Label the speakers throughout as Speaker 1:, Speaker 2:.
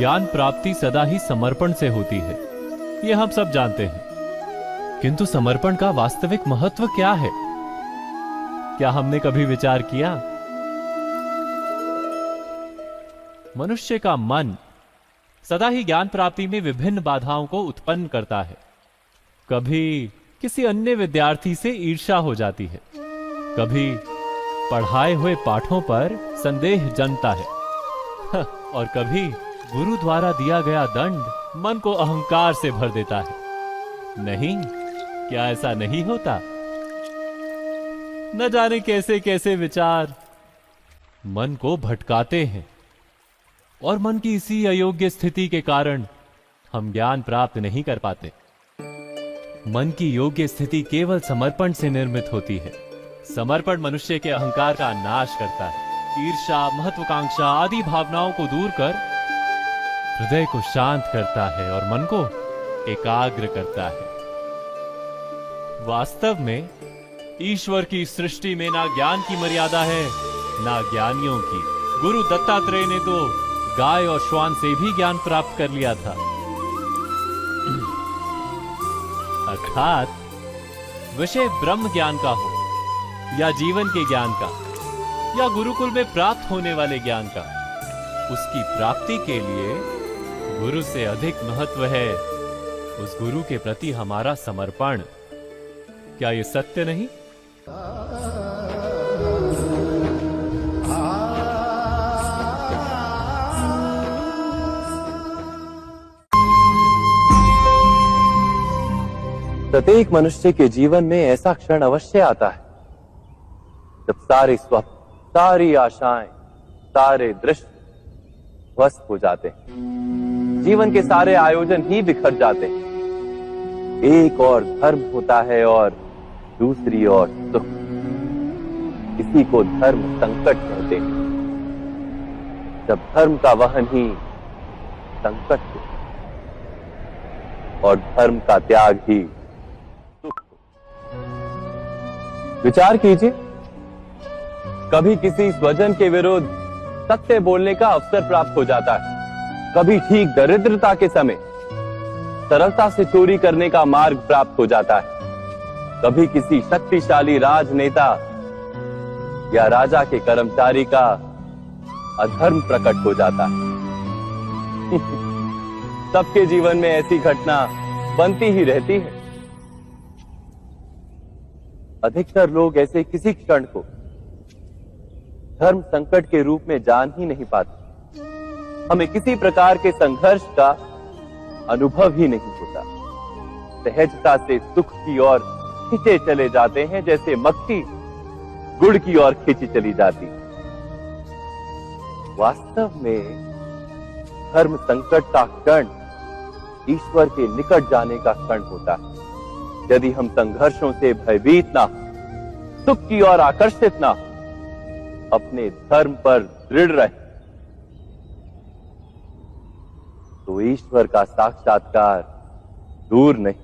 Speaker 1: ज्ञान प्राप्ति सदा ही समर्पण से होती है, ये हम सब जानते हैं। किंतु समर्पण का वास्तविक महत्व क्या है? क्या हमने कभी विचार किया? मनुष्य का मन सदा ही ज्ञान प्राप्ति में विभिन्न बाधाओं को उत्पन्न करता है। कभी किसी अन्य विद्यार्थी से ईर्ष्या हो जाती है, कभी पढ़ाए हुए पाठों पर संदेह जन्मता है, और कभी गुरु द्वारा दिया गया दंड मन को अहंकार से भर देता है। नहीं, क्या ऐसा नहीं होता? न जाने कैसे कैसे विचार मन को भटकाते हैं, और मन की इसी अयोग्य स्थिति के कारण हम ज्ञान प्राप्त नहीं कर पाते। मन की योग्य स्थिति केवल समर्पण से निर्मित होती है। समर्पण मनुष्य के अहंकार का नाश करता है, ईर्ष्या, महत्वाकांक्षा आदि भावनाओं को दूर कर हृदय को शांत करता है और मन को एकाग्र करता है। वास्तव में ईश्वर की सृष्टि में ना ज्ञान की मर्यादा है, ना ज्ञानियों की। गुरु दत्तात्रेय ने तो गाय और श्वान से भी ज्ञान प्राप्त कर लिया था। अर्थात विषय ब्रह्म ज्ञान का हो या जीवन के ज्ञान का या गुरुकुल में प्राप्त होने वाले ज्ञान का, उसकी प्राप्ति के लिए गुरु से अधिक महत्व है उस गुरु के प्रति हमारा समर्पण। क्या ये सत्य नहीं?
Speaker 2: प्रत्येक मनुष्य के जीवन में ऐसा क्षण अवश्य आता है जब सारे स्वप्न, सारी आशाएं, सारे दृश्य ध्वस्त हो जाते हैं। जीवन के सारे आयोजन ही बिखर जाते हैं। एक और धर्म होता है और दूसरी ओर सुख। इसी को धर्म संकट कहते हैं। जब धर्म का वहन ही संकट हो और धर्म का त्याग ही सुख हो। विचार कीजिए, कभी किसी स्वजन के विरुद्ध सत्य बोलने का अवसर प्राप्त हो जाता है, कभी ठीक दरिद्रता के समय सरलता से चोरी करने का मार्ग प्राप्त हो जाता है, कभी किसी शक्तिशाली राजनेता या राजा के कर्मचारी का अधर्म प्रकट हो जाता है। सबके जीवन में ऐसी घटना बनती ही रहती है। अधिकतर लोग ऐसे किसी क्षण को धर्म संकट के रूप में जान ही नहीं पाते। हमें किसी प्रकार के संघर्ष का अनुभव ही नहीं होता। सहजता से सुख की ओर खींचे चले जाते हैं, जैसे मक्खी गुड़ की ओर खींची चली जाती। वास्तव में धर्म संकट का क्षण ईश्वर के निकट जाने का क्षण होता है। यदि हम संघर्षों से भयभीत ना हो, सुख की ओर आकर्षित ना हो, अपने धर्म पर दृढ़ रहे, तो ईश्वर का साक्षात्कार दूर नहीं।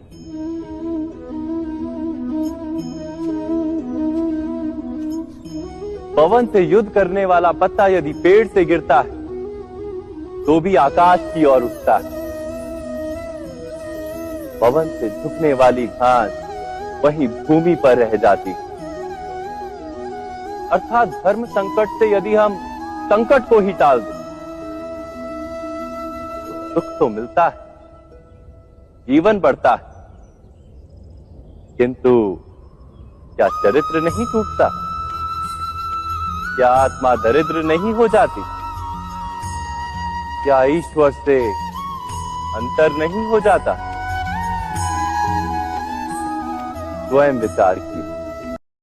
Speaker 2: पवन से युद्ध करने वाला पत्ता यदि पेड़ से गिरता है तो भी आकाश की ओर उठता है। पवन से झुकने वाली घास वहीं भूमि पर रह जाती है। अर्थात धर्म संकट से यदि हम संकट को ही टाल दें तो सुख तो मिलता है, जीवन बढ़ता है, किंतु क्या चरित्र नहीं टूटता? क्या आत्मा दरिद्र नहीं हो जाती? क्या ईश्वर से अंतर नहीं हो जाता? स्वयं विचार कीजिए।